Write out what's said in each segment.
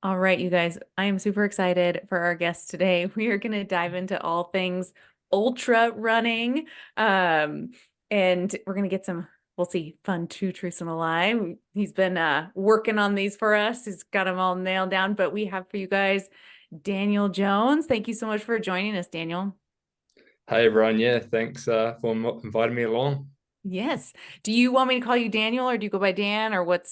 All right, you guys, I am super excited for our guest today. We are going to dive into all things ultra running. Um, and we're going to get some, we'll see, fun two truths and a lie. He's been working on these for us. He's got them all nailed down, but we have for you guys Daniel Jones. Thank you so much for joining us, Daniel. Hey everyone, yeah, thanks for inviting me along. Yes. Do you want me to call you Daniel or do you go by Dan or how do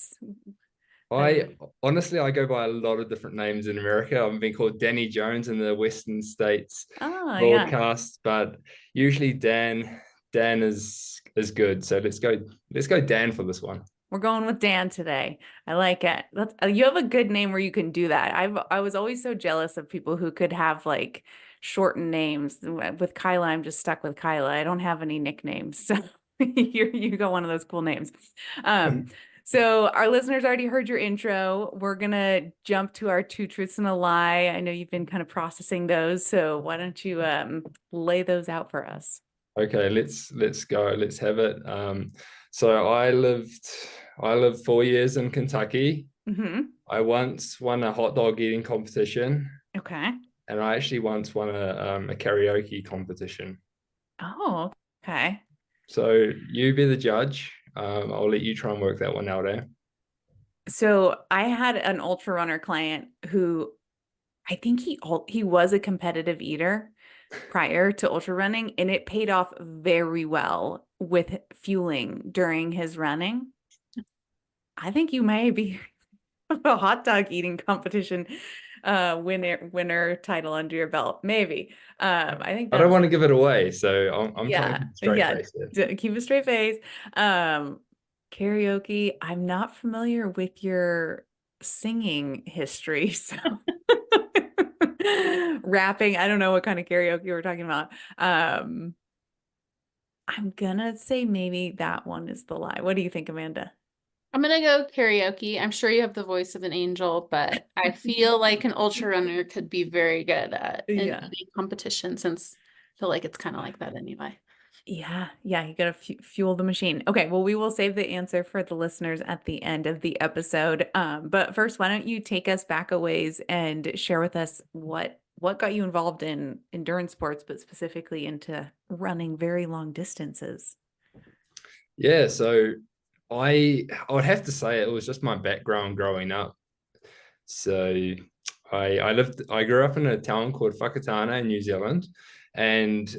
I you? honestly I go by a lot of different names in America. I've been called Danny Jones in the Western States Oh, yeah. broadcast, but usually Dan is good. So let's go Dan for this one. We're going with Dan today. I like it. You have a good name where you can do that. I was always so jealous of people who could have like shortened names. With Kyla, I'm just stuck with Kyla. I don't have any nicknames. So you got one of those cool names. Um, so our listeners already heard your intro. We're gonna jump to our two truths and a lie. I know you've been kind of processing those, so why don't you lay those out for us? Okay, let's go. Let's have it. So I lived 4 years in Kentucky. Hmm. I once won a hot dog eating competition, Okay. and I actually once won a karaoke competition. Oh, okay. So you be the judge. I'll let you try and work that one out, eh? So I had an ultra runner client who I think he was a competitive eater prior to ultra running, and it paid off very well with fueling during his running. I think you may be a hot dog eating competition winner title under your belt. Maybe. I think I don't that's want to give it away, so I'm trying to yeah, keep a straight yeah. face here. Keep a straight face. Um, Karaoke, I'm not familiar with your singing history, so rapping, I don't know what kind of karaoke we're talking about. Um, I'm gonna say maybe that one is the lie. What do you think, Amanda? I'm gonna go karaoke. I'm sure you have the voice of an angel, but I feel like an ultra runner could be very good at in Yeah. any competition since I feel like it's kind of like that anyway. Yeah, yeah, you gotta fuel the machine. Okay, well, we will save the answer for the listeners at the end of the episode. But first, why don't you take us back a ways and share with us what got you involved in endurance sports, but specifically into running very long distances? Yeah, so I would have to say it was just my background growing up. So I grew up in a town called Whakatane in New Zealand, and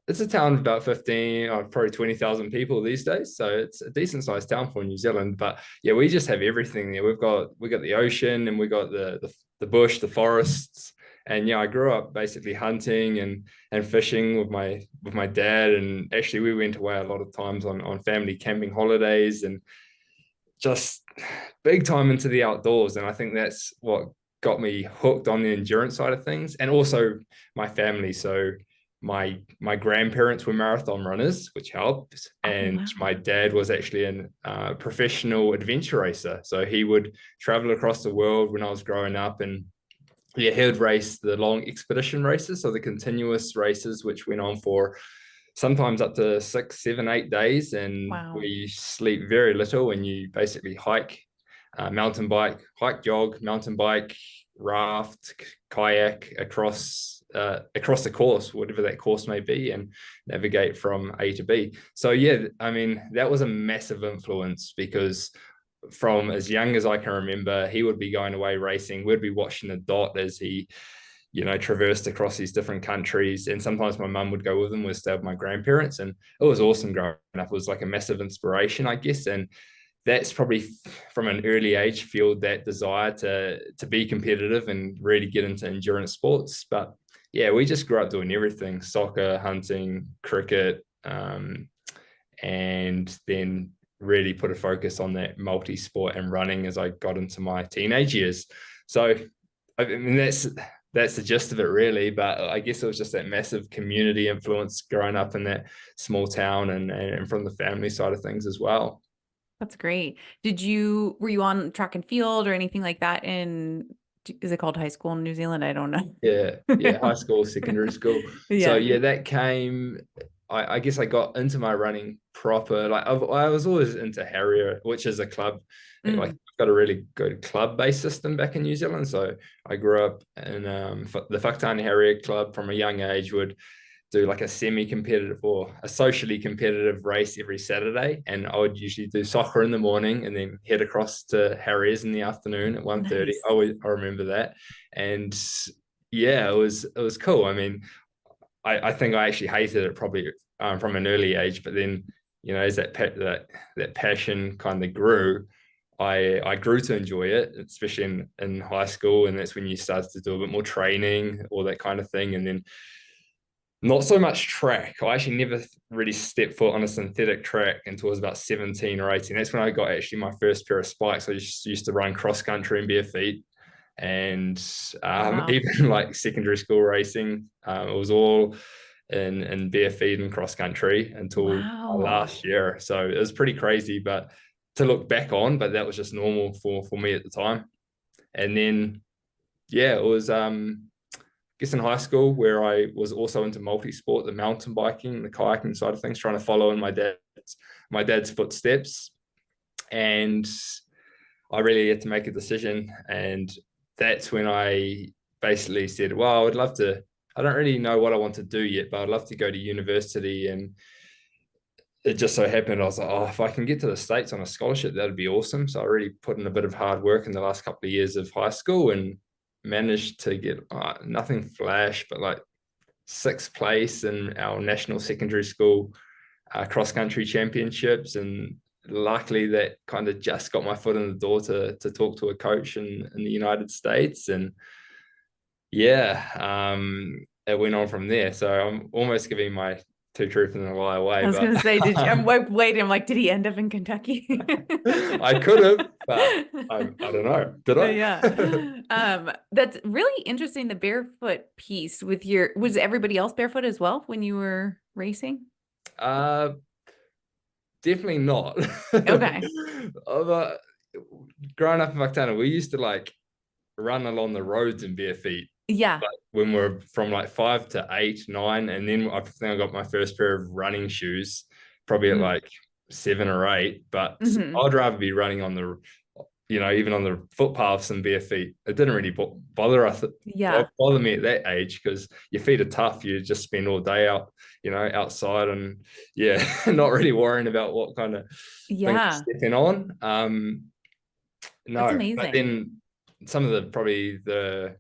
it's a town of about 15 or probably 20,000 people these days. So it's a decent sized town for New Zealand. But yeah, we just have everything there. We got the ocean and we got the bush, the forests. And yeah, I grew up basically hunting and fishing with my dad. And actually we went away a lot of times on family camping holidays and just big time into the outdoors. And I think that's what got me hooked on the endurance side of things. And also my family. So my grandparents were marathon runners, which helps. Oh, And wow. my dad was actually a professional adventure racer. So he would travel across the world when I was growing up. And yeah, he would race the long expedition races, so the continuous races, which went on for sometimes up to 6, 7, 8 days, and Wow. we sleep very little. And you basically hike, mountain bike, hike, jog, mountain bike, raft, kayak across the course, whatever that course may be, and navigate from A to B. So yeah, I mean that was a massive influence because from as young as I can remember, he would be going away racing. We'd be watching the dot as he, traversed across these different countries. And sometimes my mum would go with him. We'd stay with my grandparents, and it was awesome growing up. It was like a massive inspiration, I guess. And that's probably from an early age fueled that desire to be competitive and really get into endurance sports. But yeah, we just grew up doing everything: soccer, hunting, cricket, and then really put a focus on that multi-sport and running as I got into my teenage years. So I mean that's the gist of it really, but I guess it was just that massive community influence growing up in that small town and from the family side of things as well. That's great. Were you on track and field or anything like that is it called high school in New Zealand? I don't know. Yeah, high school, secondary school. So Yeah. yeah, that came. I guess I got into my running proper. Like I was always into Harrier, which is a club, like Mm. got a really good club-based system back in New Zealand. So I grew up in the Whakatane Harrier Club from a young age. Would do like a semi-competitive or a socially competitive race every Saturday, and I would usually do soccer in the morning and then head across to Harriers in the afternoon at 1:30. Nice. I remember that, and yeah, it was cool. I mean, I think I actually hated it probably from an early age, but then as that passion kind of grew, I grew to enjoy it, especially in high school, and that's when you started to do a bit more training, all that kind of thing, and then not so much track. I actually never really stepped foot on a synthetic track until I was about 17 or 18. That's when I got actually my first pair of spikes. I just used to run cross country in bare feet, and Wow. even like secondary school racing, it was all in bare feet and cross country until Wow. last year. So it was pretty crazy, but to look back on, but that was just normal for me at the time. And then yeah, it was guess in high school where I was also into multisport, the mountain biking, the kayaking side of things, trying to follow in my dad's footsteps. And I really had to make a decision. And that's when I basically said, well, I would love to, I don't really know what I want to do yet, but I'd love to go to university. And it just so happened, I was like, oh, if I can get to the States on a scholarship, that'd be awesome. So I really put in a bit of hard work in the last couple of years of high school and managed to get nothing flash, but like 6th place in our national secondary school cross country championships. And luckily that kind of just got my foot in the door to talk to a coach in the United States. And yeah, it went on from there. So I'm almost giving my two truth and a lie away. I was gonna say, I'm waiting. I'm like, did he end up in Kentucky? I could have, but I don't know. Did I? Yeah. That's really interesting. The barefoot piece with was everybody else barefoot as well when you were racing? Definitely not. Okay. But growing up in Whakatane, we used to like run along the roads in bare feet. Yeah. Like when we're from like 5 to 8, 9, and then I think I got my first pair of running shoes probably at like 7 or 8. But I'd rather be running on the, even on the footpaths and bare feet. It didn't really bother us. Yeah. Bother me at that age because your feet are tough. You just spend all day out, outside, and yeah, not really worrying about what kind of thing you're stepping on. No, that's amazing. but then some of the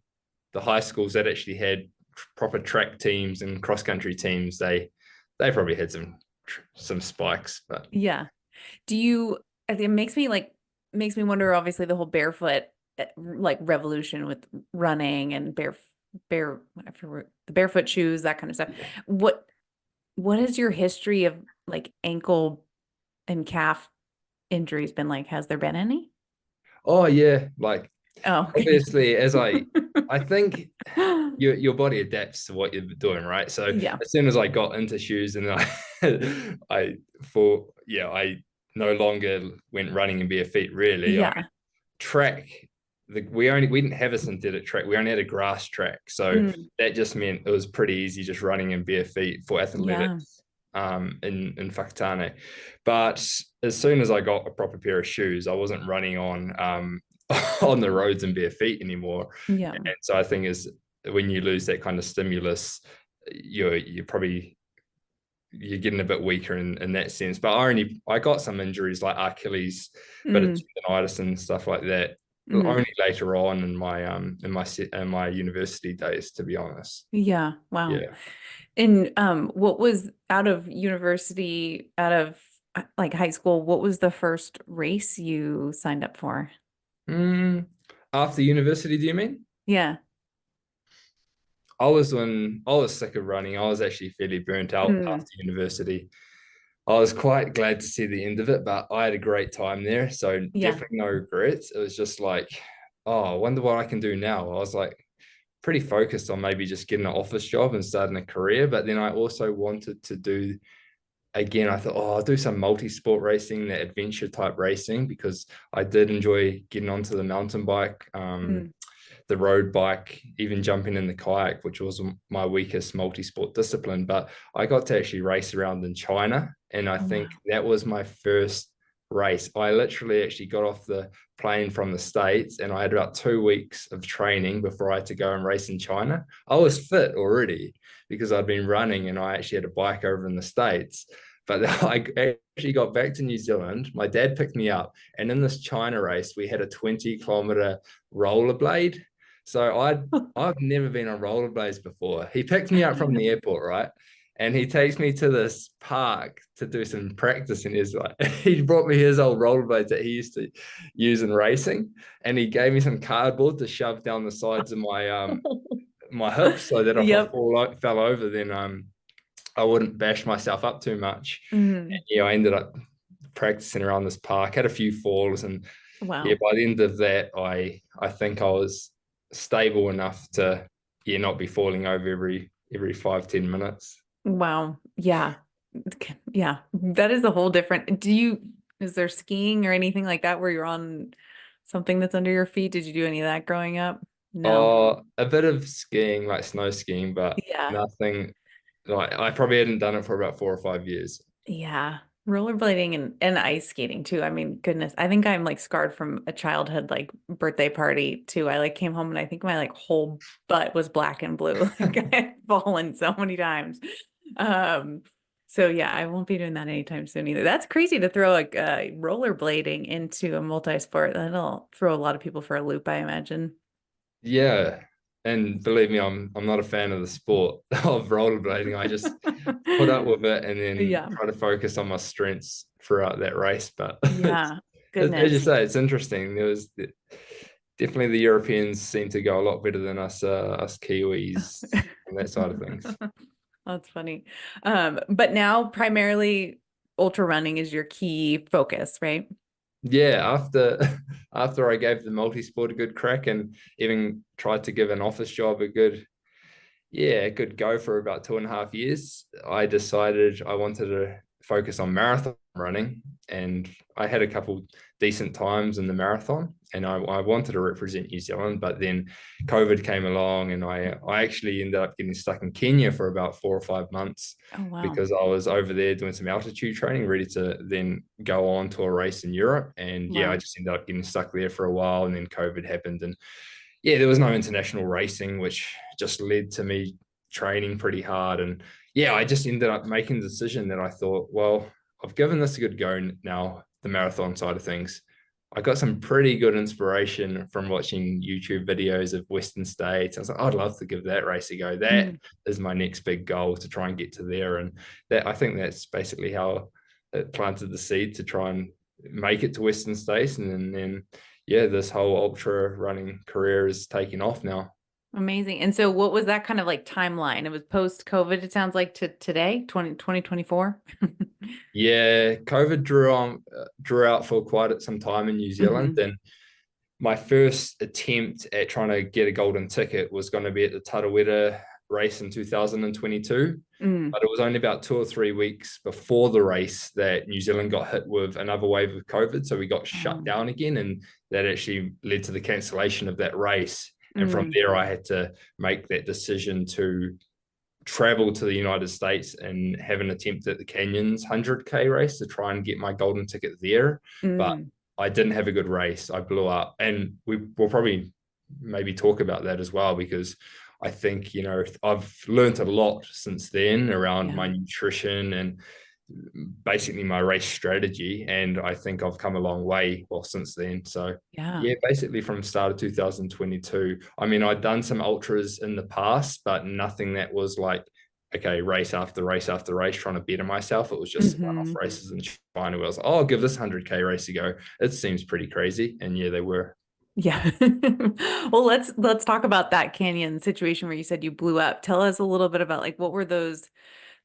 high schools that actually had proper track teams and cross country teams, they probably had some spikes. But yeah, it makes me wonder, obviously the whole barefoot like revolution with running and the barefoot shoes, that kind of stuff. What is your history of like ankle and calf injuries been like? Has there been any? Oh yeah, like okay. Obviously, as I think your body adapts to what you're doing, right? So as soon as I got into shoes and I no longer went running in bare feet, really. Yeah. Track, we didn't have a synthetic track, we only had a grass track. So that just meant it was pretty easy just running in bare feet for athletics in Whakatane. But as soon as I got a proper pair of shoes, I wasn't running on the roads in bare feet anymore. Yeah. And so I think is when you lose that kind of stimulus, you're getting a bit weaker in that sense. But I got some injuries like Achilles, but it's tendonitis and stuff like that. Only later on in my university days, to be honest. Yeah. Wow. Yeah. And what was out of university, out of like high school, what was the first race you signed up for? After university, do you mean? Yeah. I was sick of running. I was actually fairly burnt out after university. I was quite glad to see the end of it, but I had a great time there. So definitely no regrets. It was just like, oh, I wonder what I can do now. I was like pretty focused on maybe just getting an office job and starting a career. But then I also wanted to do, again, I thought, I'll do some multi-sport racing, that adventure type racing, because I did enjoy getting onto the mountain bike, the road bike, even jumping in the kayak, which was my weakest multi-sport discipline. But I got to actually race around in China. And I think that was my first race. I literally actually got off the plane from the States and I had about 2 weeks of training before I had to go and race in China. I was fit already because I'd been running and I actually had a bike over in the States. But I actually got back to New Zealand. My dad picked me up, and in this China race, we had a 20-kilometer rollerblade. So I've never been on rollerblades before. He picked me up from the airport, right? And he takes me to this park to do some practice. And he's like, he brought me his old rollerblades that he used to use in racing, and he gave me some cardboard to shove down the sides of my hips so that if I Yep. fell over, then I wouldn't bash myself up too much. Mm. And, yeah, I ended up practicing around this park, had a few falls, and yeah, Wow. by the end of that, I think I was stable enough to not be falling over every 5-10 minutes. Wow. Yeah. Yeah. That is a whole different. Is there skiing or anything like that where you're on something that's under your feet? Did you do any of that growing up? No. A bit of skiing, like snow skiing, but Yeah. nothing. Like, I probably hadn't done it for about 4 or 5 years. Yeah. Rollerblading and ice skating too. I mean, goodness, I think I'm like scarred from a childhood like birthday party too. I like came home and I think my like whole butt was black and blue. Like I had fallen so many times. Um, so yeah, I won't be doing that anytime soon either. That's crazy to throw like rollerblading into a multi-sport. That'll throw a lot of people for a loop, I imagine. Yeah, and believe me, I'm not a fan of the sport of rollerblading. I just put up with it and then Yeah. try to focus on my strengths throughout that race. But Yeah. as you Goodness. say, it's interesting. Definitely the Europeans seem to go a lot better than us Kiwis on that side of things. That's funny. But now primarily ultra running is your key focus, right? Yeah, after I gave the multisport a good crack and even tried to give an office job a good go for about 2.5 years, I decided I wanted to focus on marathon running. And I had a couple decent times in the marathon, and I wanted to represent New Zealand, but then COVID came along, and I actually ended up getting stuck in Kenya for about 4 or 5 months Oh, wow. because I was over there doing some altitude training, ready to then go on to a race in Europe. And yeah, I Wow. just ended up getting stuck there for a while, and then COVID happened, and yeah, there was no international racing, which just led to me training pretty hard. And yeah, I just ended up making the decision that I thought, well, I've given this a good go now, the marathon side of things. I got some pretty good inspiration from watching YouTube videos of Western States. I was like, I'd love to give that race a go. That Mm. is my next big goal, to try and get to there. And that, I think that's basically how it planted the seed to try and make it to Western States. And then yeah, this whole ultra running career is taking off now. Amazing. And so what was that kind of like timeline? It was post COVID, it sounds like, to today, 2024. Yeah, COVID drew out for quite some time in New Zealand, Hmm. and my first attempt at trying to get a golden ticket was going to be at the Tarawera race in 2022. Mm. But it was only about 2 or 3 weeks before the race that New Zealand got hit with another wave of COVID. So we got shut down again, and that actually led to the cancellation of that race. And from Mm. there, I had to make that decision to travel to the United States and have an attempt at the Canyons 100K race to try and get my golden ticket there. But Mm. I didn't have a good race. I blew up. And we will probably maybe talk about that as well, because I think, I've learned a lot since then around Yeah. my nutrition and basically my race strategy. And I think I've come a long way, well, since then. So Yeah. yeah, basically from start of 2022. I mean, I'd done some ultras in the past, but nothing that was like, okay, race after race after race, trying to better myself. It was just one-off Hmm. races in China where I was like, oh, I'll give this 100K race a go. It seems pretty crazy. And yeah, they were. Yeah. Well, let's talk about that canyon situation where you said you blew up. Tell us a little bit about like what were those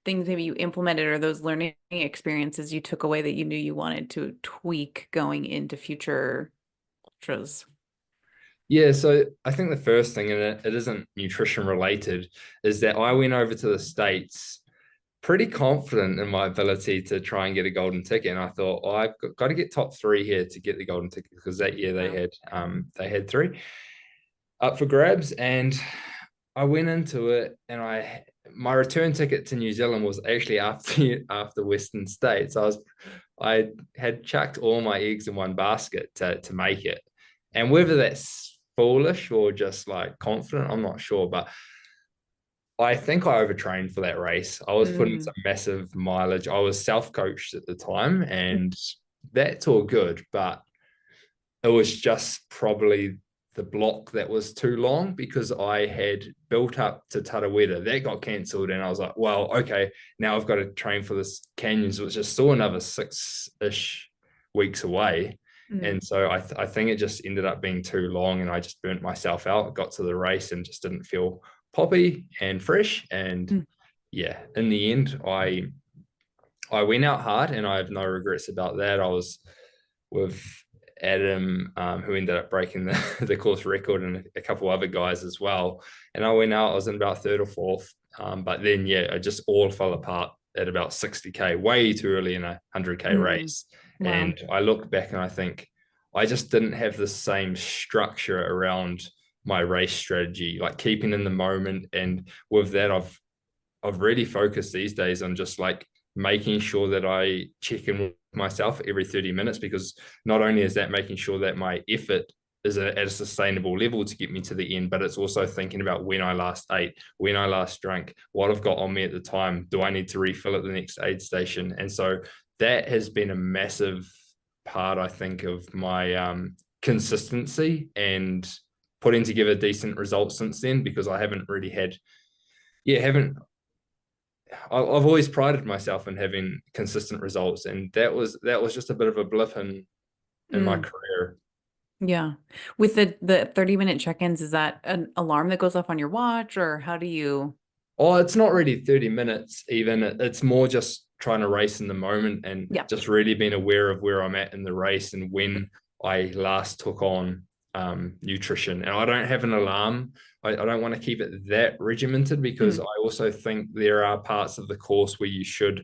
things maybe you implemented or those learning experiences you took away that you knew you wanted to tweak going into future ultras. Yeah, so I think the first thing, and it isn't nutrition related, is that I went over to the States pretty confident in my ability to try and get a golden ticket. And I thought, oh, I've got to get top three here to get the golden ticket, because that year Wow. they had three up for grabs. And I went into it and I my return ticket to New Zealand was actually after Western States. I had chucked all my eggs in one basket to make it. And whether that's foolish or just like confident, I'm not sure. But I think I overtrained for that race. I was putting some massive mileage. I was self-coached at the time, and that's all good. But it was just probably the block that was too long because I had built up to Tarawera. That got cancelled, and I was like, well, okay, now I've got to train for this Canyons, which is still another 6-ish weeks away. And so I think it just ended up being too long, and I just burnt myself out. Got to the race and just didn't feel poppy and fresh. And yeah, in the end, I went out hard, and I have no regrets about that. I was with Adam, who ended up breaking the course record, and a couple other guys as well. And I went out, I was in about third or fourth. But then, yeah, it just all fell apart at about 60K, way too early in a 100K race. Wow. And I look back and I think I just didn't have the same structure around my race strategy, like keeping in the moment. And with that, I've really focused these days on just like making sure that I check in with myself every 30 minutes, because not only is that making sure that my effort is at a sustainable level to get me to the end, but it's also thinking about when I last ate, when I last drank, what I've got on me at the time. Do I need to refill at the next aid station? And so that has been a massive part, I think, of my consistency and putting together decent results since then, because I haven't really had, I've always prided myself in having consistent results, and that was just a bit of a blip in my career. Yeah. With the 30-minute check-ins, is that an alarm that goes off on your watch, or how do you? Oh, it's not really 30 minutes even. It's more just trying to race in the moment and just really being aware of where I'm at in the race and when I last took on nutrition. And I don't have an alarm. I don't want to keep it that regimented, because I also think there are parts of the course where you should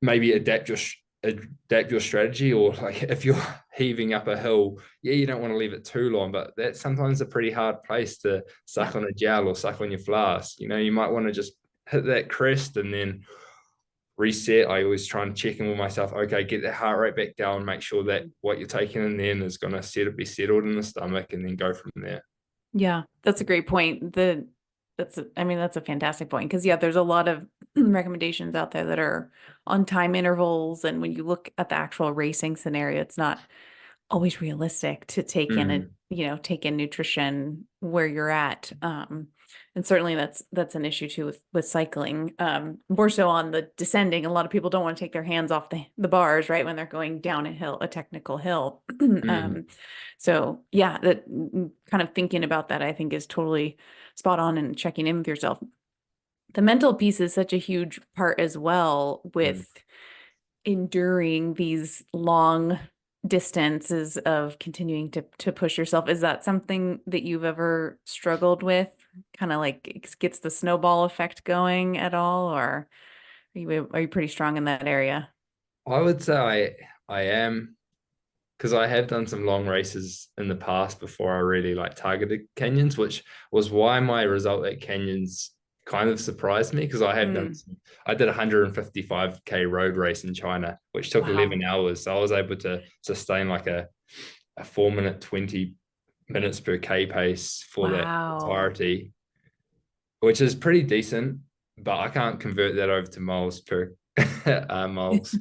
maybe adapt your strategy, or like if you're heaving up a hill, you don't want to leave it too long, but that's sometimes a pretty hard place to suck on a gel or suck on your flask. You might want to just hit that crest and then reset. I always try and check in with myself. Okay, get that heart rate back down, make sure that what you're taking in then is going to be settled in the stomach, and then go from there. Yeah, that's a great point. That's a fantastic point, because there's a lot of recommendations out there that are on time intervals, and when you look at the actual racing scenario, it's not always realistic to take in nutrition where you're at. And certainly that's an issue too with cycling. More so on the descending. A lot of people don't want to take their hands off the bars, right, when they're going down a technical hill. So yeah, that kind of thinking about that, I think, is totally spot on, and checking in with yourself. The mental piece is such a huge part as well, with enduring these long distances of continuing to push yourself. Is that something that you've ever struggled with? Kind of like it gets the snowball effect going at all, or are you pretty strong in that area? I would say I am, because I have done some long races in the past before I really like targeted canyons, which was why my result at canyons kind of surprised me, because I did a 155K road race in China, which took 11 hours. So I was able to sustain like a 4-minute 20 minutes per K pace for that entirety, which is pretty decent, but I can't convert that over to miles per minutes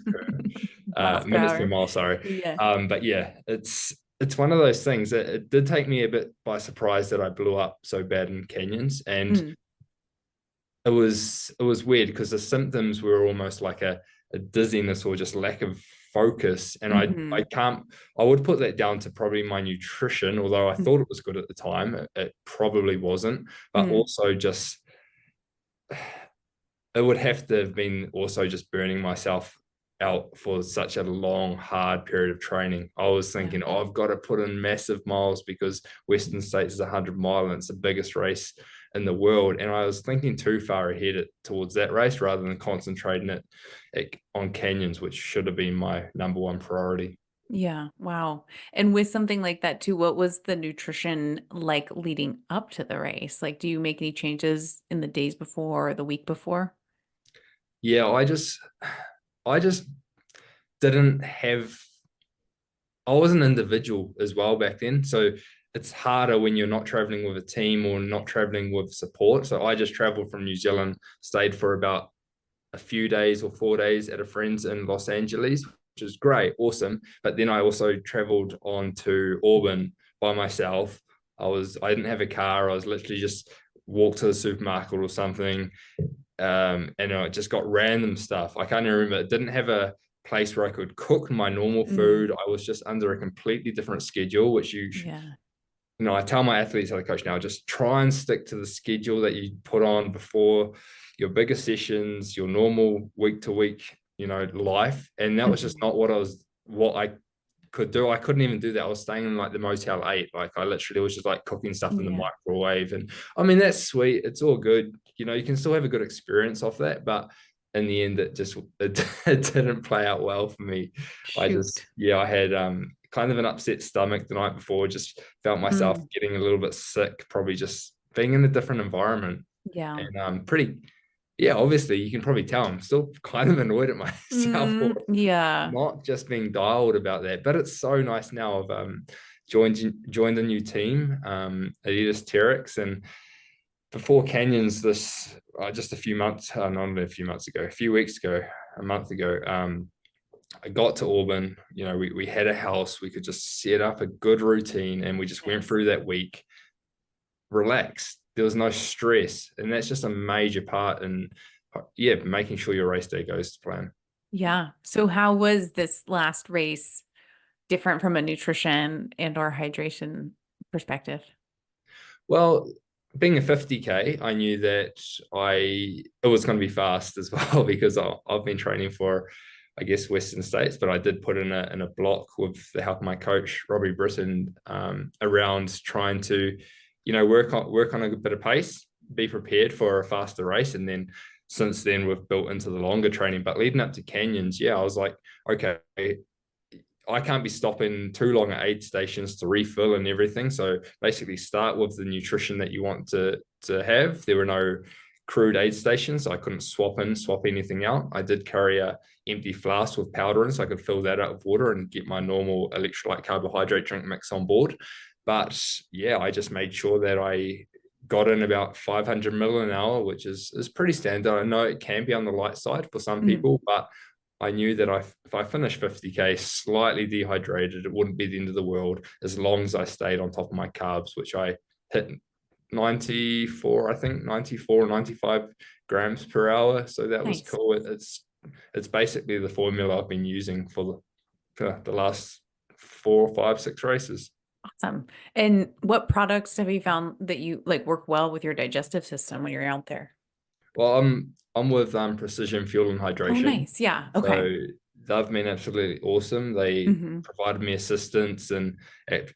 per mile, sorry. But yeah, it's one of those things that it did take me a bit by surprise that I blew up so bad in canyons. And it was weird, because the symptoms were almost like a dizziness or just lack of focus. And I would put that down to probably my nutrition, although I thought it was good at the time. It probably wasn't, but also just it would have to have been also just burning myself out for such a long, hard period of training. I was thinking, I've got to put in massive miles, because Western States is 100 mile and it's the biggest race in the world. And I was thinking too far ahead towards that race, rather than concentrating it on canyons, which should have been my number one priority. Yeah. Wow. And with something like that too, what was the nutrition like leading up to the race? Like, do you make any changes in the days before or the week before? Yeah, I just didn't have, I was an individual as well back then. So it's harder when you're not traveling with a team or not traveling with support. So I just traveled from New Zealand, stayed for about a few days or 4 days at a friend's in Los Angeles, which is great, awesome. But then I also traveled on to Auburn by myself. I didn't have a car. I was literally just walked to the supermarket or something, and I just got random stuff. I can't even remember. It didn't have a place where I could cook my normal Mm, food. I was just under a completely different schedule, which yeah. I tell my athletes as a coach now, just try and stick to the schedule that you put on before your bigger sessions, your normal week to week, life. And that was just Mhm. not what I could do. I couldn't even do that. I was staying in like the Motel 8. Like I literally was just like cooking stuff in the Yeah. microwave. And I mean, that's sweet. It's all good. You can still have a good experience off that. But in the end, it didn't play out well for me. Shoot. I had kind of an upset stomach the night before, just felt myself Mm, getting a little bit sick, probably just being in a different environment. yeah. And yeah, obviously you can probably tell I'm still kind of annoyed at myself for Yeah. not just being dialed about that. But it's so nice now. I've joined a new team, Adidas TERREX, and before Canyons this just a few months, not a few months ago, a few weeks ago, a month ago, I got to Auburn. We had a house. We could just set up a good routine, and we just went Nice. through that week relaxed. There was no stress, and that's just a major part in yeah, making sure your race day goes to plan. Yeah. So how was this last race different from a nutrition and or hydration perspective? Well, being a 50K, I knew that it was going to be fast as well because I've been training for, I guess, Western States, but I did put in a block with the help of my coach Robbie Britton, around trying to, work on a bit of pace, be prepared for a faster race, and then since then we've built into the longer training. But leading up to Canyons, yeah, I was like, okay, I can't be stopping too long at aid stations to refill and everything. So basically start with the nutrition that you want to have. There were no crude aid stations, so I couldn't swap anything out. I did carry a empty flask with powder in, so I could fill that up with water and get my normal electrolyte carbohydrate drink mix on board. But yeah, I just made sure that I got in about 500 mil an hour, which is pretty standard. I know it can be on the light side for some Mhm. people, but I knew that if I finished 50K slightly dehydrated, it wouldn't be the end of the world as long as I stayed on top of my carbs, which I hit 94, I think 94, 95 grams per hour. So that was Nice. cool. It's basically the formula I've been using for the last 4, 5, 6 races. Awesome. And what products have you found that you like work well with your digestive system when you're out there? Well, I'm with Precision Fuel and Oh, Hydration. nice. Yeah. Okay. So they've been absolutely awesome. They Hmm. provided me assistance and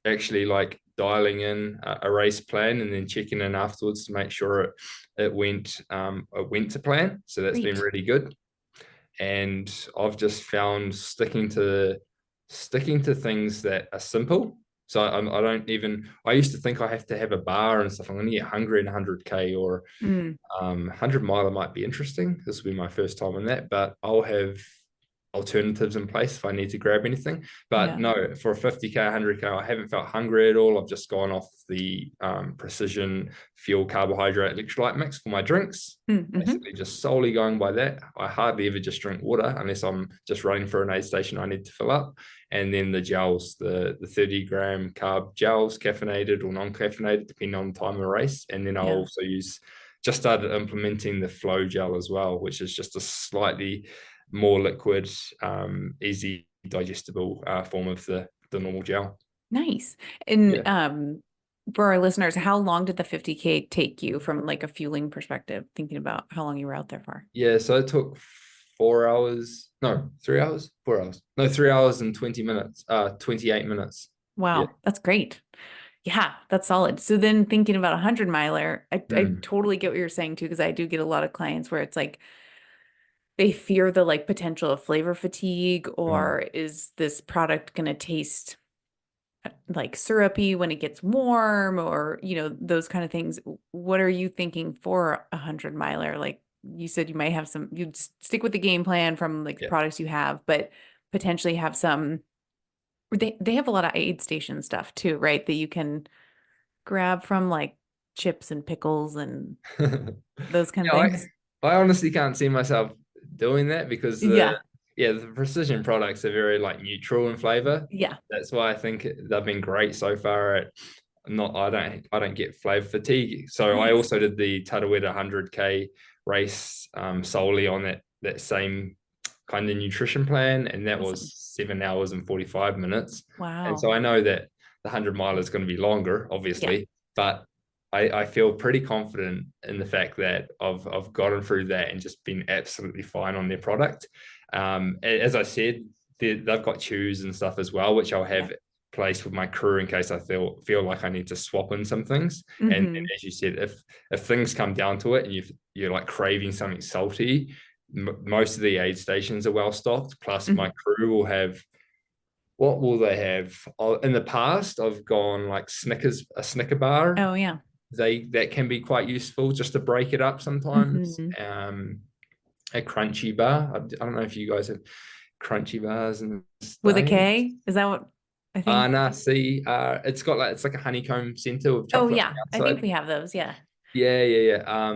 actually like dialing in a race plan and then checking in afterwards to make sure it went to plan. So that's been Great. really good. And I've just found sticking to things that are simple. So I don't even. I used to think I have to have a bar and stuff. I'm going to get hungry in 100K or Mm, 100 miler might be interesting. This will be my first time on that, but I'll have alternatives in place if I need to grab anything. But yeah. no, for a 50K, 100K, I haven't felt hungry at all. I've just gone off the precision fuel carbohydrate electrolyte mix for my drinks. Mm-hmm. Basically, just solely going by that. I hardly ever just drink water unless I'm just running for an aid station I need to fill up. And then the gels, the 30-gram carb gels, caffeinated or non-caffeinated, depending on the time of the race. And then I'll Yeah. also just started implementing the flow gel as well, which is just a slightly more liquid, easy digestible form of the normal gel. Nice. And Yeah. for our listeners, how long did the 50K take you from like a fueling perspective, thinking about how long you were out there for? Yeah. So it took 4 hours. No, 3 hours. 4 hours. No, 3 hours and 20 minutes. 28 minutes. Yeah. Wow, that's great. Yeah, that's solid. So then thinking about a 100 miler, I Mm. totally get what you're saying too, because I do get a lot of clients where it's like they fear the like potential of flavor fatigue, or is this product going to taste like syrupy when it gets warm, or those kind of things. What are you thinking for 100 miler? Like you said, you might have you'd stick with the game plan from like the Yeah. products you have, but potentially have some. They have a lot of aid station stuff too, right? That you can grab from, like chips and pickles and those kind of Yeah, things. I honestly can't see myself doing that because Yeah, the precision products are very like neutral in flavor. yeah, That's why I think they've been great so far at not I don't get flavor fatigue. So I nice, also did the Tarawera 100K race solely on that same kind of nutrition plan, and that awesome. was 7 hours and 45 minutes. And Wow. so I know that the 100 mile is going to be longer, Yeah. obviously, but I feel pretty confident in the fact that I've gotten through that and just been absolutely fine on their product. As I said, they've got chews and stuff as well, which I'll Yeah. have placed with my crew in case I feel like I need to swap in some things. And Hmm. as you said, if things come down to it and you're like craving something salty, most of the aid stations are well stocked. Plus, my crew will have, what will they have? In the past, I've gone like a Snicker bar. Oh yeah. That can be quite useful just to break it up sometimes. Hmm. A crunchy bar. I don't know if you guys have crunchy bars in the With a States. K? Is that what I think? Nah, see, it's like a honeycomb center with Oh chocolate on yeah, the I think outside. we have those. Yeah. Yeah.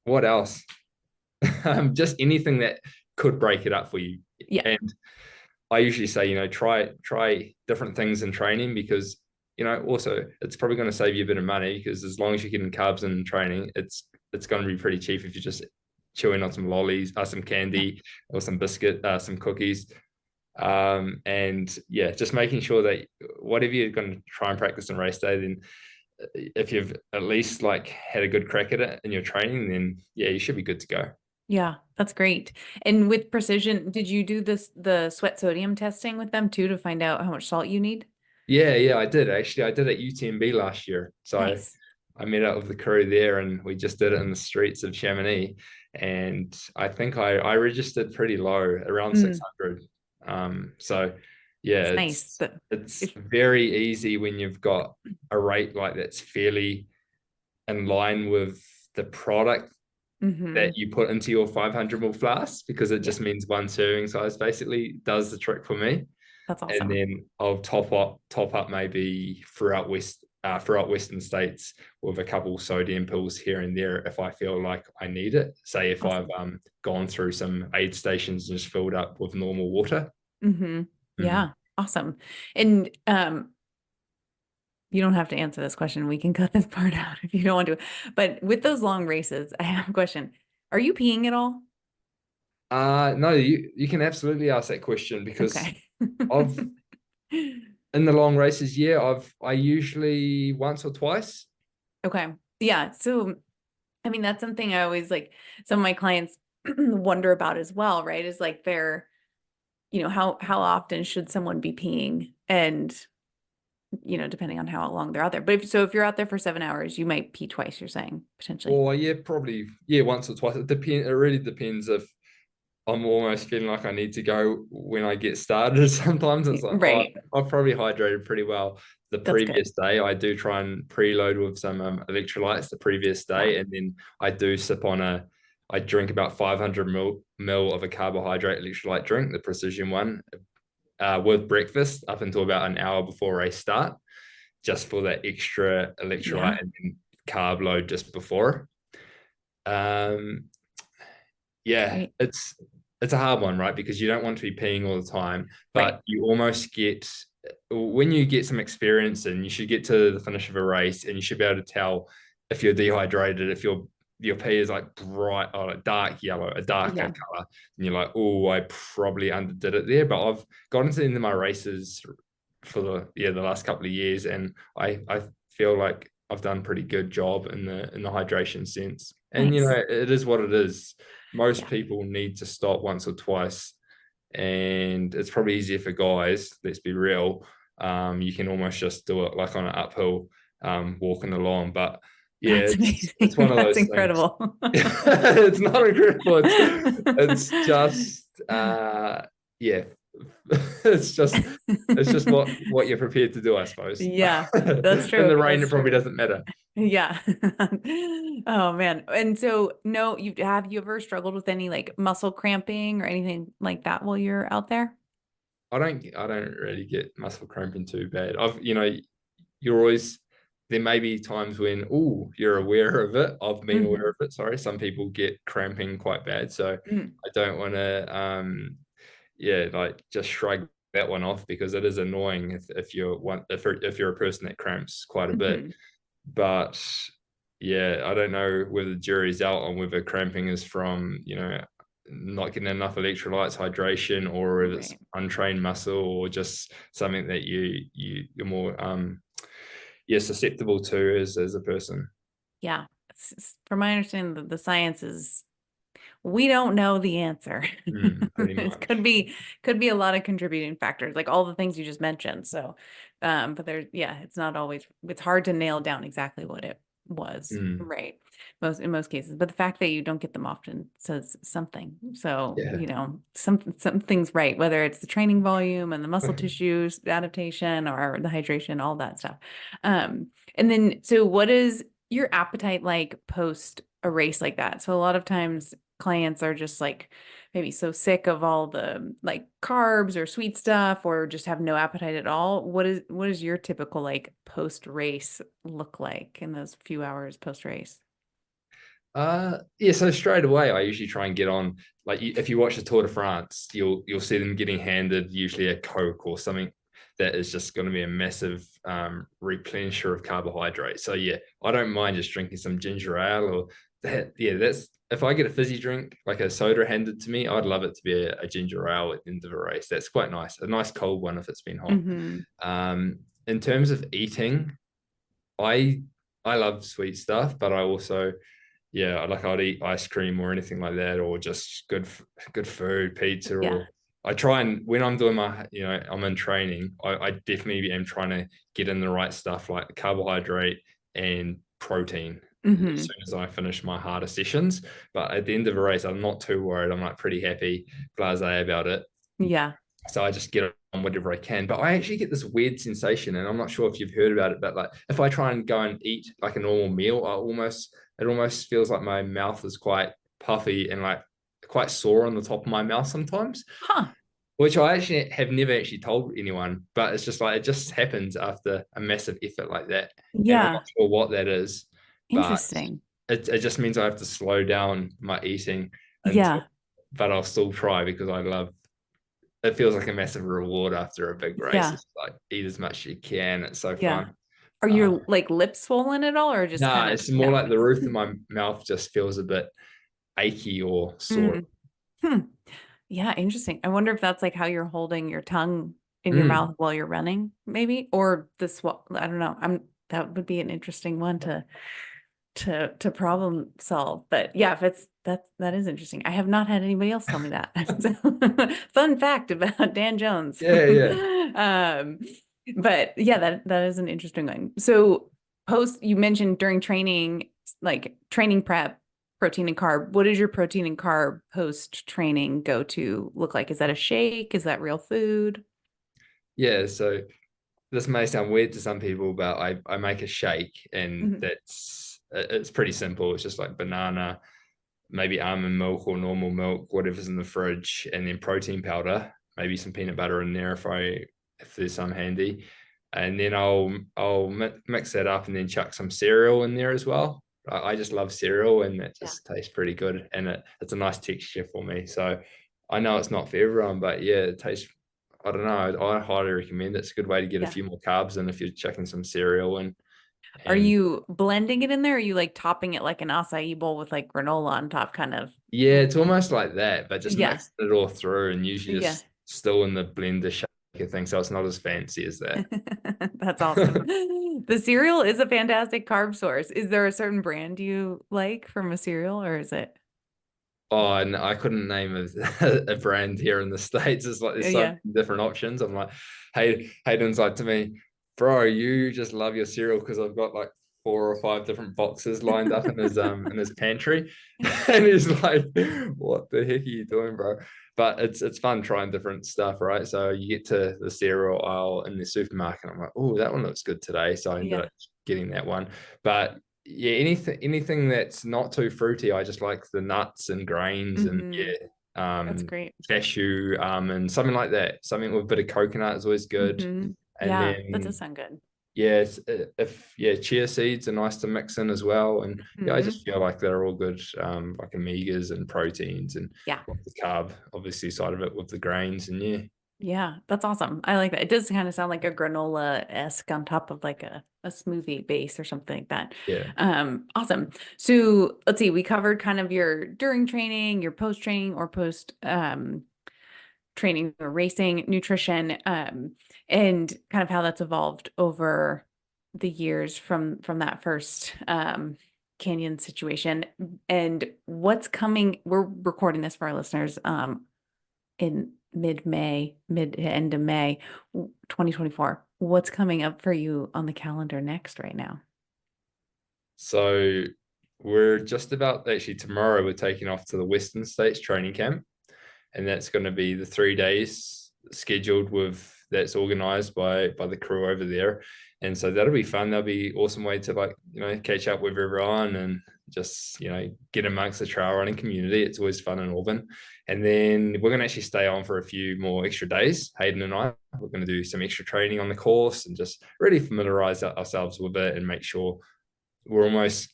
What else? Just anything that could break it up for you. Yeah. And I usually say, try different things in training because, also it's probably going to save you a bit of money because as long as you're getting carbs in training, it's going to be pretty cheap if you're just chewing on some lollies, some Yeah. candy, or some biscuit, some cookies. And yeah, just making sure that whatever you're going to try and practice in race day, then if you've at least like had a good crack at it in your training, then yeah, you should be good to go. Yeah, that's great. And with precision, did you do the sweat sodium testing with them too to find out how much salt you need? Yeah, I did actually. I did at UTMB last year. So Nice. I met up with the crew there and we just did it in the streets of Chamonix. And I think I registered pretty low, around Mm, 600. So yeah, it's nice. But it's if very easy when you've got a rate like that's fairly in line with the product hmm that you put into your 500 ml flask because it yeah, just means one serving size basically does the trick for me. that's And awesome. then I'll top up maybe throughout Western states with a couple sodium pills here and there if I feel like I need it. Say if I've Awesome. gone through some aid stations and just filled up with normal water. Hmm. Mm. Yeah, awesome. And you don't have to answer this question. We can cut this part out if you don't want to. But with those long races, I have a question. Are you peeing at all? No, you can absolutely ask that question because Okay. I've in the long races, yeah, I usually once or twice. Okay. Yeah. So, I mean, that's something I always like some of my clients wonder about as well, right? Is like how often should someone be peeing? And, depending on how long they're out there. But if you're out there for 7 hours, you might pee twice, you're saying, potentially. Or yeah, probably yeah, once or twice. It really depends if I'm almost feeling like I need to go when I get started. Sometimes it's like, oh, Right. I've probably hydrated pretty well the That's good. previous day. I do try and preload with some electrolytes the previous Yeah. day, and then I do sip on I drink about 500 mil of a carbohydrate electrolyte drink, the precision one, with breakfast up until about an hour before race start, just for that extra Yeah. electrolyte and then carb load just before. Um, yeah, Great. it's a hard one, right? Because you don't want to be peeing all the time, Right. but you almost get when you get some experience and you should get to the finish of a race and you should be able to tell if you're dehydrated, if your pee is like bright or like dark yellow, a darker Yeah. color, and you're like, oh, I probably underdid it there. But I've gotten to the end of my races for the last couple of years, and I feel like I've done a pretty good job in the hydration sense. And Nice. it is what it is. Most Yeah. people need to stop once or twice, and it's probably easier for guys. Let's be real. You can almost just do it like on an uphill, walking along. But Yeah, That's amazing. it's one of That's those things. incredible. It's not incredible. It's just yeah. It's just what you're prepared to do, I suppose. Yeah, that's In true. the rain, That's it probably true. doesn't matter. Yeah. Oh man. And so no, have you ever struggled with any like muscle cramping or anything like that while you're out there? I don't really get muscle cramping too bad. You're always there may be times when you're aware of it. I've been aware Mhm. of it. Sorry, some people get cramping quite bad, so Mm. I don't want to like just shrug that one off because it is annoying if you're a person that cramps quite a bit. Mhm. But yeah, I don't know whether the jury's out on whether cramping is from not getting enough electrolytes, hydration, or if it's Right. untrained muscle or just something that you're more susceptible to as a person. Yeah. From my understanding, the science is we don't know the answer. Pretty It much. could be a lot of contributing factors, like all the things you just mentioned. So, but it's not always, it's hard to nail down exactly what it was, Mm, right? In most cases, but the fact that you don't get them often says something. So, yeah. something's right, whether it's the training volume and the muscle tissues adaptation or the hydration, all that stuff. And then, so what is your appetite like post a race like that? So a lot of times clients are just like maybe so sick of all the like carbs or sweet stuff or just have no appetite at all. What is your typical like post race look like in those few hours post race? Yeah, so straight away I usually try and get on, like, if you watch the Tour de France, you'll see them getting handed usually a Coke or something that is just going to be a massive replenisher of carbohydrates. So yeah, I don't mind just drinking some ginger ale or that. Yeah, that's if I get a fizzy drink like a soda handed to me, I'd love it to be a ginger ale at the end of a race. That's quite nice, a nice cold one if it's been hot. Mm-hmm. In terms of eating, I I love sweet stuff, but I also like I'd eat ice cream or anything like that, or just good food, pizza, Yeah. or I try and when I'm doing I'm in training, I definitely am trying to get in the right stuff like carbohydrate and protein as Mm-hmm. soon as I finish my harder sessions. But at the end of a race, I'm not too worried. I'm like pretty happy, blasé about it. Yeah. So I just get on whatever I can. But I actually get this weird sensation, and I'm not sure if you've heard about it, but like if I try and go and eat like a normal meal, it almost feels like my mouth is quite puffy and like quite sore on the top of my mouth sometimes, Huh. which I actually have never actually told anyone, but it's just like it just happens after a massive effort like that. And I'm Yeah. not sure what that is, but Interesting. it just means I have to slow down my eating until, Yeah. but I'll still try because I love it. Feels like a massive reward after a big race. Yeah. It's like eat as much as you can. It's so Yeah. fun. Are Uh, your like lips swollen at all or just nah, kind of it's more no? like the roof of my mouth just feels a bit achy or sore. Mm. Hmm. Yeah, interesting. I wonder if that's like how you're holding your tongue in your Mm. mouth while you're running, maybe, or the swallow. I don't know. That would be an interesting one to problem solve. But yeah, if that is interesting. I have not had anybody else tell me that. So, fun fact about Dan Jones. Yeah, yeah. Um, but yeah, that is an interesting one. So you mentioned during training, like training prep, protein and carb. What does your protein and carb post training go to look like? Is that a shake? Is that real food? Yeah, so this may sound weird to some people, but I make a shake, and Mhm. it's pretty simple. It's just like banana, maybe almond milk or normal milk, whatever's in the fridge, and then protein powder, maybe some peanut butter in there if there's some handy, and then I'll mix that up and then chuck some cereal in there as well. I just love cereal, and it Yeah. just tastes pretty good, and it's a nice texture for me. So I know it's not for everyone, but yeah, it tastes. I don't know. I highly recommend it. It's a good way to get a Yeah. few more carbs in if you're chucking some cereal Are and you blending it in there? Or are you like topping it like an acai bowl with like granola on top, kind of? yeah, it's almost like that, but just Yeah. mixing it all through and usually Yeah. just still in the blender shaker thing. So it's not as fancy as that. That's awesome. The cereal is a fantastic carb source. Is there a certain brand you like from a cereal or is it? Oh, and I couldn't name a brand here in the States. It's like there's so Yeah. many different options. I'm like, Hayden's like to me, bro, you just love your cereal because I've got like 4 or 5 different boxes lined up in his pantry, and he's like, "What the heck are you doing, bro?" But it's fun trying different stuff, right? So you get to the cereal aisle in the supermarket, and I'm like, "Oh, that one looks good today," so I ended up getting that one. But yeah, anything that's not too fruity, I just like the nuts and grains, and That's great. cashew, and something like that. Something with a bit of coconut is always good. And Yeah, that then does sound good. yes, if chia seeds are nice to mix in as well. And yeah, I just feel like they're all good, like omegas and proteins and lots of carb, obviously, side of it with the grains. And yeah, that's awesome. I like that. It does kind of sound like a granola-esque on top of like a smoothie base or something like that. yeah. Awesome. So let's see, we covered kind of your during training, your post training or post training or racing, nutrition, and kind of how that's evolved over the years from that first canyon situation. And what's coming, we're recording this for our listeners in mid-May, mid to end of May, 2024. What's coming up for you on the calendar next right now? So we're just about, actually tomorrow we're taking off to the Western States training camp, and that's going to be the 3 days scheduled with that's organized by the crew over there. And so that'll be fun. That'll be awesome way to, like, catch up with everyone and just, get amongst the trail running community. It's always fun in Auburn. And then we're going to actually stay on for a few more extra days. Hayden and I, we're going to do some extra training on the course and just really familiarize ourselves with it and make sure we're almost,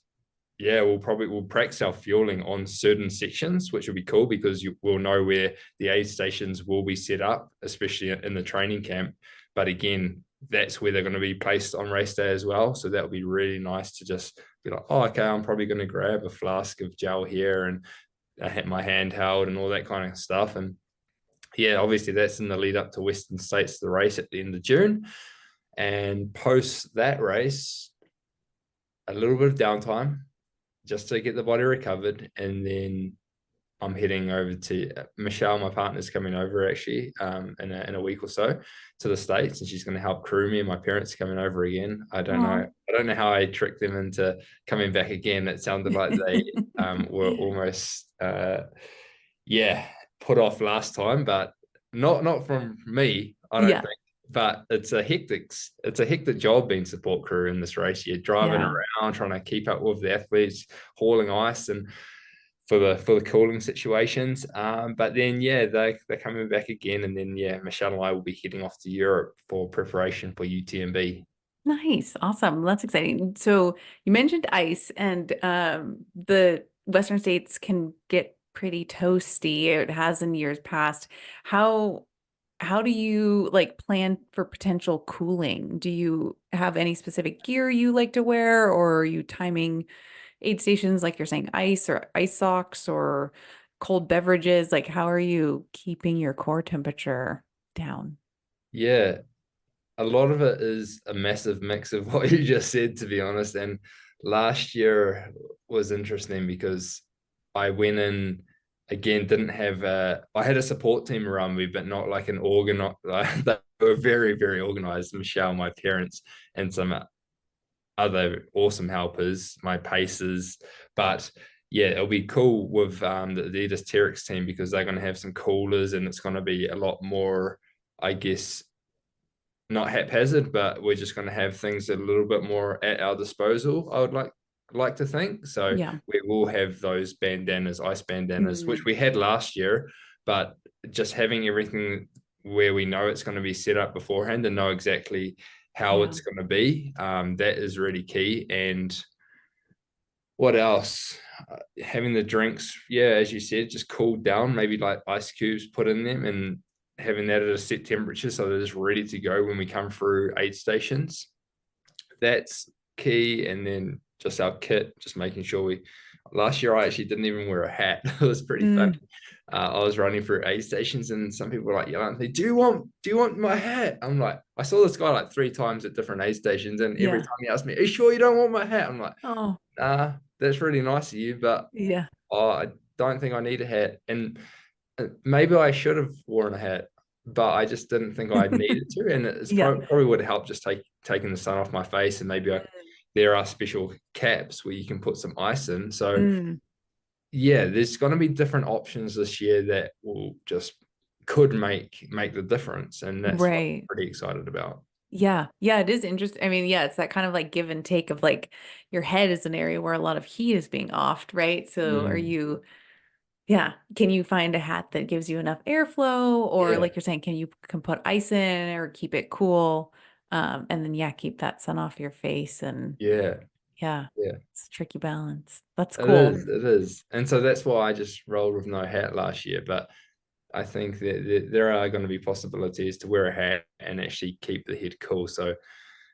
we'll practice our fueling on certain sections, which will be cool because we'll know where the aid stations will be set up, especially in the training camp. But again, that's where they're going to be placed on race day as well. So that'll be really nice to just be like, oh, okay, I'm probably going to grab a flask of gel here and I have my handheld and all that kind of stuff. And yeah, obviously that's in the lead up to Western States, the race at the end of June. And post that race, a little bit of downtime just to get the body recovered. And then I'm heading over to Michelle, my partner's coming over actually in a week or so to the States, and she's going to help crew me, and my parents are coming over again. I don't know how I tricked them into coming back again. It sounded like they were almost put off last time, but not from me, I don't think. But it's a hectic job being support crew in this race. You're driving around trying to keep up with the athletes, hauling ice and for the cooling situations. But then they're coming back again, and then Michelle and I will be heading off to Europe for preparation for UTMB. Nice, awesome. That's exciting. So you mentioned ice, and the Western States can get pretty toasty. It has in years past. How do you like plan for potential cooling? Do you have any specific gear you like to wear, or are you timing aid stations like you're saying ice or ice socks or cold beverages? Like how are you keeping your core temperature down? Yeah, a lot of it is a massive mix of what you just said, to be honest. And last year was interesting because I went in again, didn't have I had a support team around me, but not like an they were very, very organized. Michelle, my parents, and some other awesome helpers, my paces. But yeah, it'll be cool with the adidas TERREX team because they're going to have some coolers, and it's going to be a lot more, I guess, not haphazard, but we're just going to have things a little bit more at our disposal, I would like to think. So we will have those ice bandanas, which we had last year, but just having everything where we know it's going to be set up beforehand and know exactly how it's going to be, that is really key. And what else? Having the drinks, as you said, just cooled down, maybe like ice cubes put in them, and having that at a set temperature so that it's ready to go when we come through aid stations. That's key. And then just our kit, just making sure last year I actually didn't even wear a hat. It was pretty funny. I was running through aid stations and some people were like yelling at me, do you want my hat? I'm like, I saw this guy like 3 times at different aid stations, and every time he asked me, are you sure you don't want my hat? I'm like, oh, nah, that's really nice of you, but I don't think I need a hat. And maybe I should have worn a hat, but I just didn't think I needed to. And it's probably would help just taking the sun off my face, and maybe I there are special caps where you can put some ice in. So Mm, yeah, there's going to be different options this year that will just could make the difference, and that's what I'm right. pretty excited about. Yeah. Yeah, it is interesting. I mean, yeah, it's that kind of like give and take of like your head is an area where a lot of heat is being offed, right? So are Mm, you, yeah, can you find a hat that gives you enough airflow, or yeah, like you're saying, can put ice in or keep it cool? And then yeah, keep that sun off your face, and yeah, yeah, yeah. it's a tricky balance. That's It cool. is, it is. And so that's why I just rolled with no hat last year. But I think that there are going to be possibilities to wear a hat and actually keep the head cool. So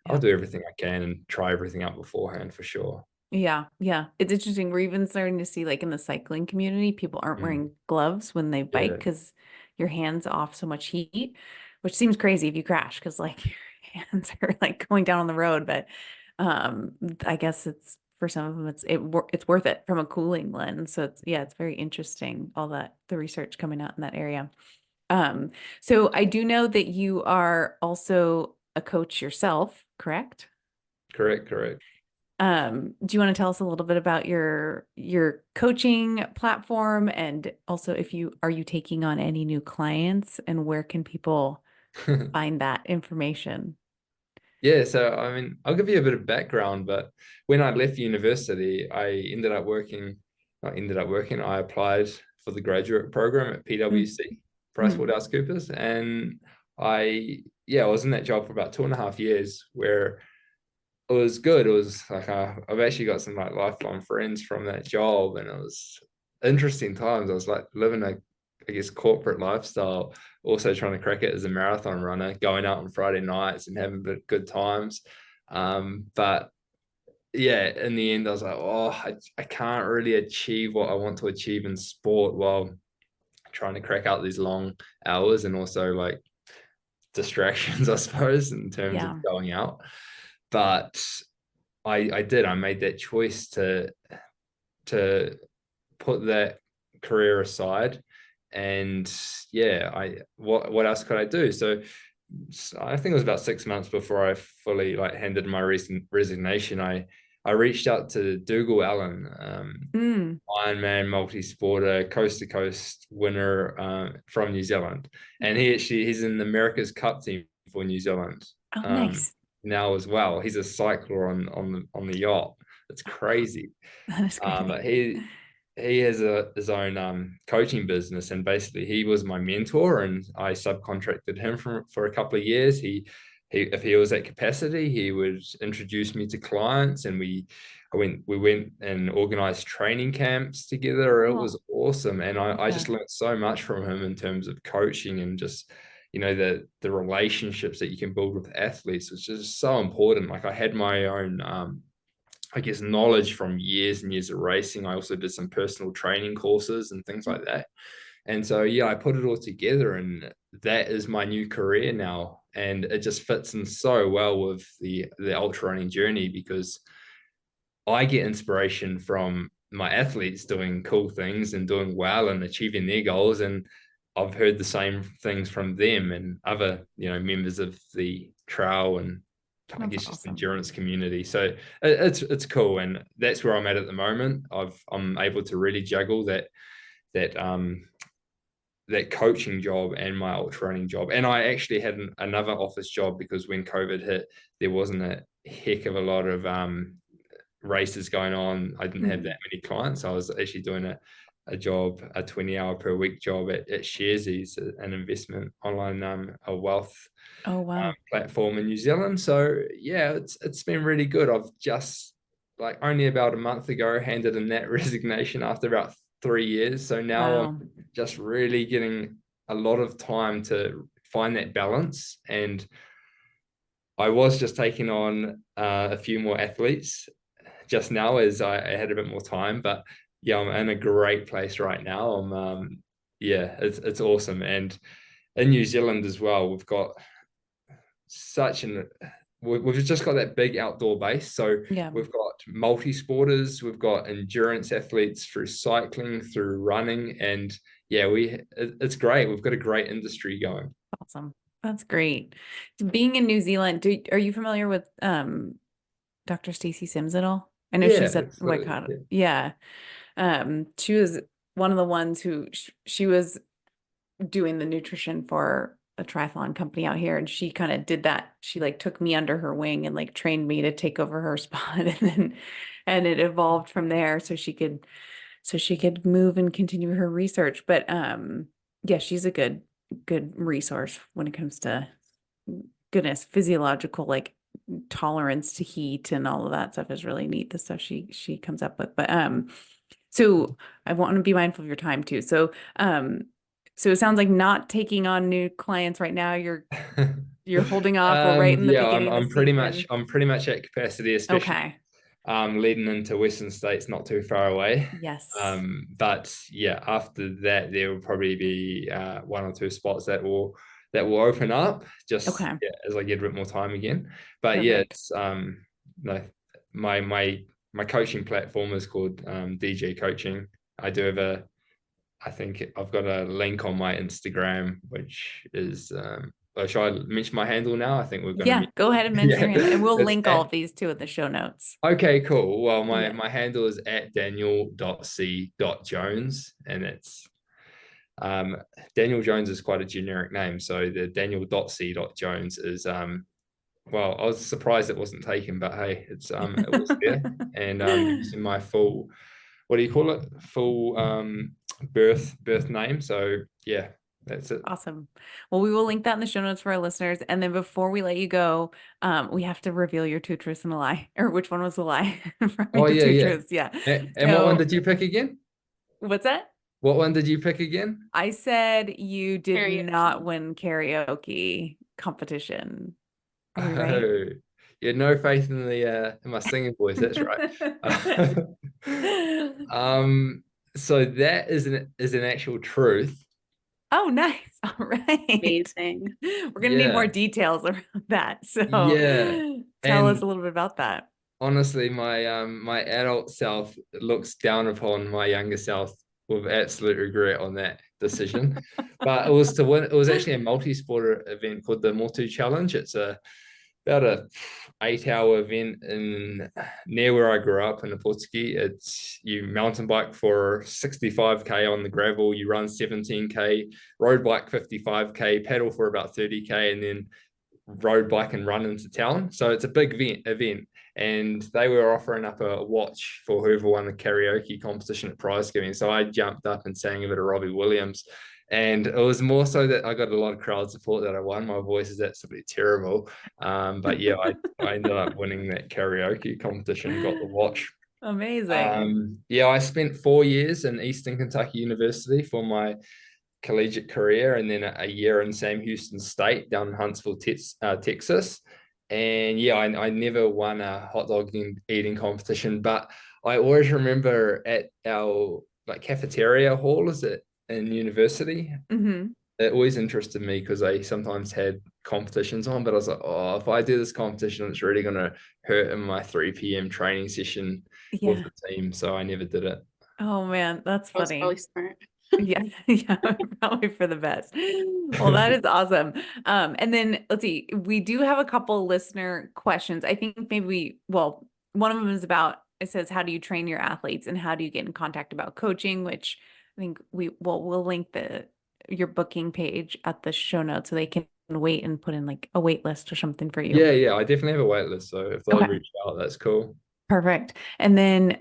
I'll Yeah. do everything I can and try everything out beforehand for sure. Yeah, yeah. It's interesting. We're even starting to see like in the cycling community, people aren't Mm, wearing gloves when they bike yeah. because your hands off so much heat, which seems crazy if you crash because like your hands are like going down on the road. But I guess it's for some of them it's worth it from a cooling lens. So it's yeah, it's very interesting, all that the research coming out in that area. Um, so I do know that you are also a coach yourself, correct? Correct, correct. Do you want to tell us a little bit about your coaching platform, and also if you are you taking on any new clients, and where can people find that information? Yeah, so I mean, I'll give you a bit of background, but when I left university, I applied for the graduate program at Mm, PwC, mm, PricewaterhouseCoopers, and I was in that job for about 2.5 years, where it was good. It was like I've actually got some like lifelong friends from that job, and it was interesting times. I was like living a, I guess, corporate lifestyle, also trying to crack it as a marathon runner, going out on Friday nights and having good times. But yeah, in the end, I was like, oh, I can't really achieve what I want to achieve in sport while trying to crack out these long hours and also like distractions, I suppose, in terms of yeah. going out. But I made that choice to put that career aside, and yeah, what else could I do? So I think it was about 6 months before I fully like handed my resignation. I reached out to Dougal Allen, Mm. Ironman multisporter, coast to coast winner from New Zealand, and he's in the America's Cup team for New Zealand Oh, um, nice. now as well. He's a cycler on the yacht. It's crazy. That is But crazy. he has his own coaching business, and basically he was my mentor, and I subcontracted him for a couple of years. He if he was at capacity, he would introduce me to clients, and we went and organized training camps together. It was Oh, awesome, and I yeah. just learned so much from him in terms of coaching and just the relationships that you can build with athletes, which is so important. Like I had my own I guess, knowledge from years and years of racing. I also did some personal training courses and things like that. And so, yeah, I put it all together, and that is my new career now. And it just fits in so well with the ultra running journey, because I get inspiration from my athletes doing cool things and doing well and achieving their goals. And I've heard the same things from them and other, members of the trail and I That's guess just awesome. endurance community. So it's cool, and that's where I'm at the moment. I'm able to really juggle that that coaching job and my ultra running job. And I actually had another office job, because when COVID hit, there wasn't a heck of a lot of races going on. I didn't have Mhm. that many clients. I was actually doing a job, a 20-hour per week job at Sharesies, an investment online a wealth Oh, wow. platform in New Zealand. So yeah, it's been really good. I've just like only about a month ago handed in that resignation after about 3 years. So now I'm Wow. just really getting a lot of time to find that balance. And I was just taking on a few more athletes just now as I had a bit more time. But yeah, I'm in a great place right now. Yeah, it's awesome. And in New Zealand as well, such an we've just got that big outdoor base. So Yeah. we've got multi-sporters, we've got endurance athletes through cycling, through running, and yeah, it's great. We've got a great industry going. Awesome. That's great. Being in New Zealand, are you familiar with Dr. Stacy Sims at all? I know Yeah, she's at absolutely. Wycott. Yeah. She was one of the ones who she was doing the nutrition for a triathlon company out here, and she kind of did that. She like took me under her wing and like trained me to take over her spot, and it evolved from there so she could move and continue her research. But yeah, she's a good resource when it comes to goodness, physiological like tolerance to heat and all of that stuff is really neat, the stuff she comes up with. But so I want to be mindful of your time too. So it sounds like not taking on new clients right now. You're holding off. We're right in the Yeah, beginning of the season. I'm pretty much at capacity, especially Okay. leading into Western States, not too far away. Yes. But yeah, after that, there will probably be one or two spots that will open up just Okay. as I get a bit more time again. But yeah, Perfect. it's no, my coaching platform is called DJ Coaching. I do have I think I've got a link on my Instagram, which is should I mention my handle now? I think we're going to Yeah, go ahead and mention yeah, your handle, and we'll it's link all of these too in the show notes. okay, cool. Well, Yeah. my handle is at daniel.c.jones, and it's Daniel Jones is quite a generic name. So the daniel.c.jones is well, I was surprised it wasn't taken, but hey, it was there. And using my full, what do you call it? Full birth name. So yeah, that's it. Awesome. Well, we will link that in the show notes for our listeners. And then before we let you go, we have to reveal your two truths and a lie, or which one was the lie from Oh your yeah, two yeah. truths. Yeah. And what one So did you pick again? what's that? What one did you pick again? I said you did not Karaoke. win karaoke competition. Are we right? Oh, you had no faith in my singing voice. That's right. Um, so that is an actual truth. Oh, nice. All right. Amazing. We're gonna need more Yeah, details around that. So yeah. tell us And a little bit about that. honestly, my adult self looks down upon my younger self with absolute regret on that decision. But it was to win. It was actually a multi-sport event called the Motu Challenge. It's about a 8-hour event in near where I grew up in Epotski. It's you mountain bike for 65k on the gravel, you run 17k, road bike 55k, paddle for about 30k, and then road bike and run into town. So it's a big event. And they were offering up a watch for whoever won the karaoke competition at prize giving. So I jumped up and sang a bit of Robbie Williams. And it was more so that I got a lot of crowd support that I won. My voice is absolutely terrible. But yeah, I ended up winning that karaoke competition, got the watch. Amazing. Yeah, I spent 4 years in Eastern Kentucky University for my collegiate career, and then a year in Sam Houston State down in Huntsville, Texas. And yeah, I never won a hot dog eating competition, but I always remember at our like cafeteria hall, is it in university? Hmm. It always interested me because they sometimes had competitions on, but I was like, oh, if I do this competition, it's really gonna hurt in my 3 p.m. training session with Yeah. the team. So I never did it. Oh man, that's That was probably funny. smart. Yeah, yeah, probably for the best. Well, that is awesome. And then let's see, we do have a couple listener questions. I think well, one of them is about, it says, how do you train your athletes and how do you get in contact about coaching, which I think we'll link your booking page at the show notes so they can wait and put in like a wait list or something for you. Yeah, yeah, I definitely have a wait list. So if they Okay, reach out, that's cool. perfect. And then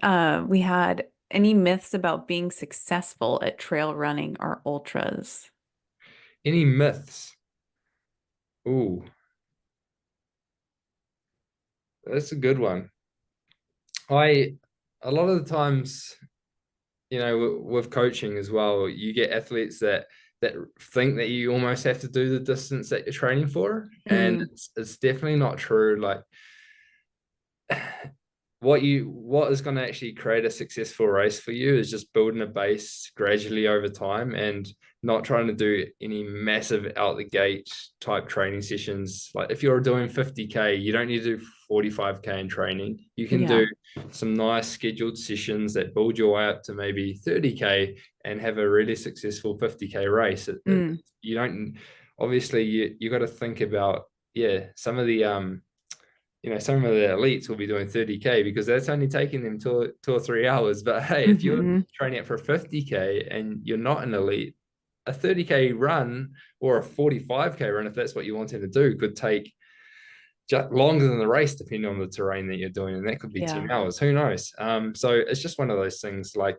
we had any myths about being successful at trail running or ultras? Any myths? Ooh, that's a good one. I a lot of the times, with coaching as well, you get athletes that think that you almost have to do the distance that you're training for, and Mm, it's definitely not true. Like what is going to actually create a successful race for you is just building a base gradually over time and not trying to do any massive out the gate type training sessions. Like if you're doing 50k, you don't need to do 45k in training. You can yeah. do some nice scheduled sessions that build your way up to maybe 30k and have a really successful 50k race. Mm, You don't obviously you got to think about some of the you know, some of the elites will be doing 30K because that's only taking them 2 or 3 hours. But hey, if you're Mhm. training it for 50K and you're not an elite, a 30K run or a 45K run, if that's what you wanted to do, could take just longer than the race, depending on the terrain that you're doing. And that could be Yeah. 10 hours. Who knows? So it's just one of those things, like,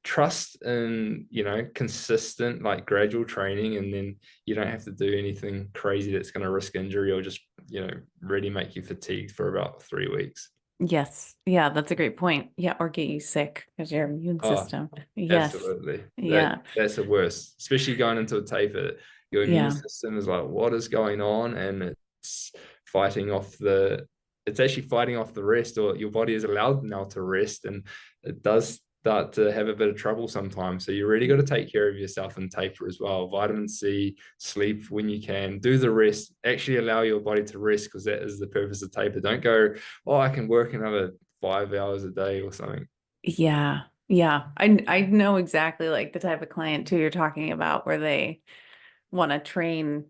trust in, you know, consistent, like, gradual training, and then you don't have to do anything crazy that's going to risk injury or just, you know, really make you fatigued for about 3 weeks. Yes. Yeah, that's a great point. Yeah, or get you sick because your immune Oh, system. Yes. absolutely. Yeah. That's the worst, especially going into a taper. Your immune Yeah. system is like, what is going on? And it's fighting off the, it's actually fighting off the rest, or your body is allowed now to rest, and it does start to have a bit of trouble sometimes. So you really got to take care of yourself and taper as well. Vitamin C, sleep when you can, do the rest, actually allow your body to rest, because that is the purpose of taper. Don't go, oh, I can work another 5 hours a day or something. Yeah. Yeah. I know exactly like the type of client too you're talking about where they want to train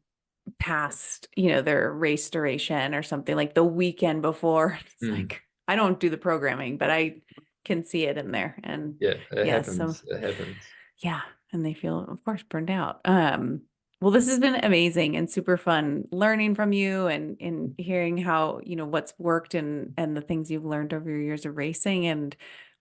past, you know, their race duration or something like the weekend before. It's Mm. like I don't do the programming, but I can see it in there. And Yeah, it yeah, so happens. It happens. yeah, and they feel, of course, burned out. Well, this has been amazing and super fun learning from you and hearing how, you know, what's worked and the things you've learned over your years of racing. And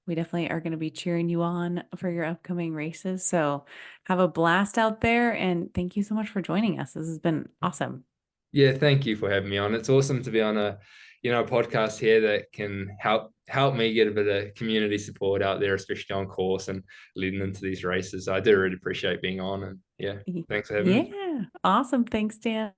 we definitely are going to be cheering you on for your upcoming races. So have a blast out there. And thank you so much for joining us. This has been awesome. Yeah, thank you for having me on. It's awesome to be on a, you know, a podcast here that can help me get a bit of community support out there, especially on course and leading into these races. I do really appreciate being on, and yeah, thanks for having me. Yeah, awesome. Thanks, Dan.